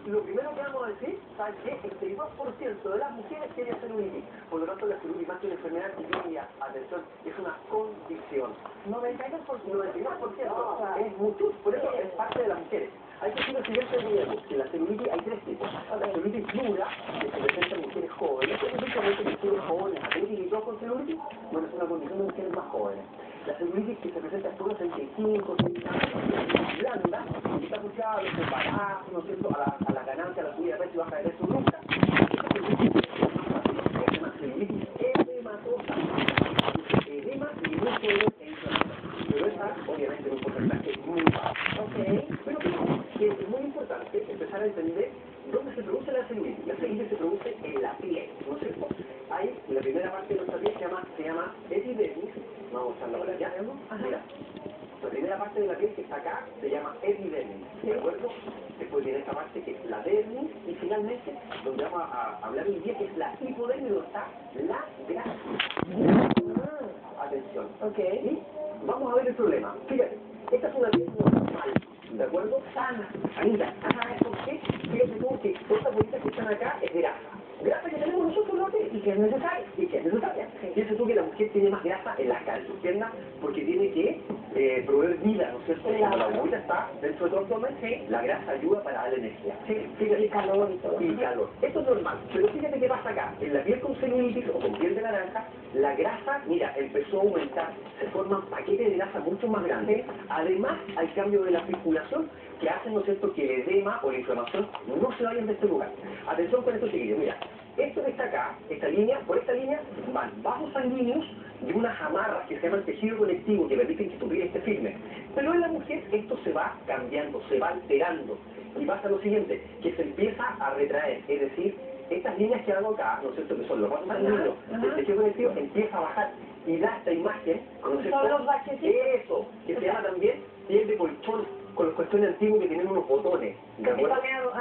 lo primero que vamos a decir, ¿sabes qué? El 32% de las mujeres tiene celulitis. Por lo tanto, la celulitis más que una enfermedad tipilia, atención, es una condición. 92% es mucho, por eso es parte de las mujeres. Hay que decir lo siguiente, que la celulitis hay tres tipos. La celulitis dura, que se presenta en mujeres jóvenes. ¿Qué significa que mujeres jóvenes, atléticas y todos con celulitis? Bueno, es una condición de mujeres más jóvenes. La celulitis que se presenta después de los 65, 60 años, blanda, y está asociada a los embarazos, ¿no es cierto?, a la ganancia, a la subida de peso y baja de peso nunca. Esta celulitis es una celulitis edematosa, edema y muy joven e inflamatoria. Pero esa, obviamente, en un porcentaje muy bajo. Pero que es muy importante empezar a entender dónde se produce la celulitis. La celulitis se produce en la piel, ¿no es cierto? Hay la primera parte de nuestra piel se llama epidermis. Vamos a usarla para allá. Mira, la primera parte de la piel que está acá se llama epidermis, ¿de acuerdo? Después viene esta parte que es la dermis y finalmente, donde vamos a hablar hoy día, que es la hipodermis, donde está la grasa. Atención. Y vamos a ver el problema. Fíjate, esta es una piel normal, ¿de acuerdo? Sana. Anita, ¿por qué? Fíjate tú que todas estas bolitas que están acá es grasa. Grasa que tenemos nosotros, ¿no? Y que es necesaria. Fíjate tú que la mujer tiene más grasa en las piernas porque tiene que proveer vida, ¿no es cierto? Cuando la bolita está dentro de tu abdomen, la grasa ayuda para darle energía. Fíjate, y calor y todo. Y calor. Esto es normal. Pero fíjate qué pasa acá. En la piel con celulitis o con piel de naranja, la grasa, mira, empezó a aumentar. Se forman paquetes de grasa mucho más grandes. Además, hay cambio de la circulación que hacen, ¿no es cierto?, que el edema o la inflamación no se vayan de este lugar. Atención con esto, chiquillos. Mira, esto que está acá, esta línea, por esta línea van vasos sanguíneos y unas amarras que se llaman tejido conectivo que permiten que tu piel esté firme. Pero en la mujer esto se va cambiando, se va alterando. Y pasa lo siguiente, que se empieza a retraer. Es decir, estas líneas que hago acá, ¿no es cierto?, que son los vasos sanguíneos, el tejido conectivo empieza a bajar y da esta imagen, ¿no es cierto? Son los bachecitos. Eso, que se llama también piel de colchón, con los colchones antiguos que tienen unos botones. Capitoneado,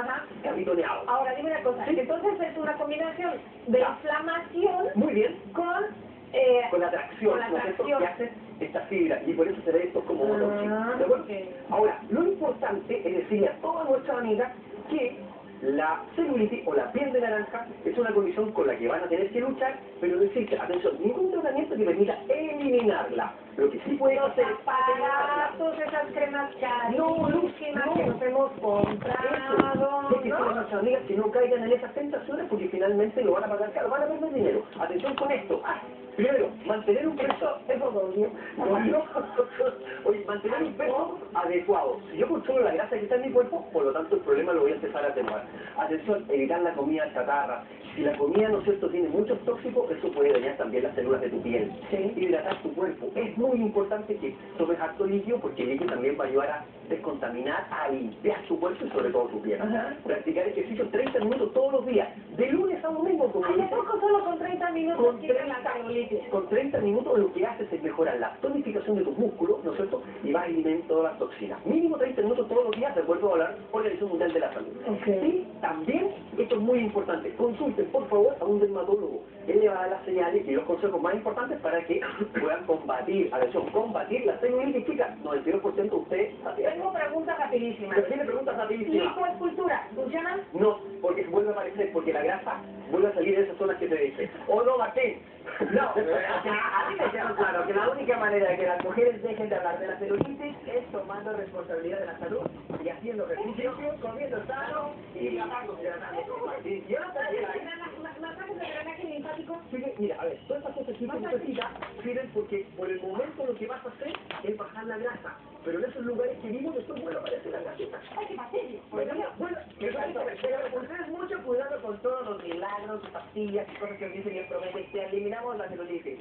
Capitoneado. Ahora, dime una cosa, entonces es una combinación de inflamación Muy bien. con La tracción, ¿no es cierto?, que hace esta fibra, y por eso se ve esto como botoncito, ¿de acuerdo? Ahora, lo importante es decirle a todas nuestras amigas que la celulitis o la piel de naranja es una condición con la que van a tener que luchar, pero no existe, atención, ningún tratamiento que permita eliminarla. Lo que sí puede hacer es aparatos, esas cremas carísimas que nos hemos comprado, es que son nuestras amigas que no caigan en esas tentaciones porque finalmente lo van a pagar caro, van a perder dinero. Atención con esto. Primero, mantener un peso, oye, mantener un peso adecuado. Si yo controlo la grasa que está en mi cuerpo, por lo tanto el problema lo voy a empezar a atenuar. Atención, evitar la comida chatarra. Si la comida, ¿no es cierto?, tiene muchos tóxicos, eso puede dañar también las células de tu piel. Hidratar tu cuerpo. Es muy importante que tomes harto líquido porque el líquido también va a ayudar a descontaminar, a limpiar tu cuerpo y sobre todo tu piel. Practicar ejercicio 30 minutos todos los días, de lunes a domingo. ¿Hace poco solo con 30 minutos con 30 minutos lo que haces es mejorar la tonificación de tus músculos, ¿no es cierto?, y vas eliminando todas las toxinas. Mínimo 30 minutos todos los días, de acuerdo a la Organización Mundial de la Salud. Y también, esto es muy importante, consulten por favor a un dermatólogo. Él le va a dar las señales y los consejos más importantes para que puedan combatir la celulitis, chica. 92% de ustedes. Tengo preguntas rapidísimas. ¿Tiene preguntas rapidísimas? ¿Lipoescultura funciona? No, porque vuelve a aparecer, porque la grasa vuelve a salir de esas zonas que te dije. ¿O no, Martín? No, a mí me queda claro que la única manera de que las mujeres dejen de hablar de la celulitis es tomando responsabilidad de la salud y haciendo ejercicio, comiendo sano y hidratándose. Yo no ¿Masajes de drenaje linfático? Mira, a ver, todas estas cosas que usted necesita sirven porque por el momento lo que vas a hacer es bajar la grasa. Pero en esos lugares que vimos después vuelve a aparecer la grasita. ¡Ay, qué fastidio! Bueno, pero ustedes mucho cuidado con todos los milagros, pastillas y cosas que os dicen y os prometen que eliminamos la celulitis.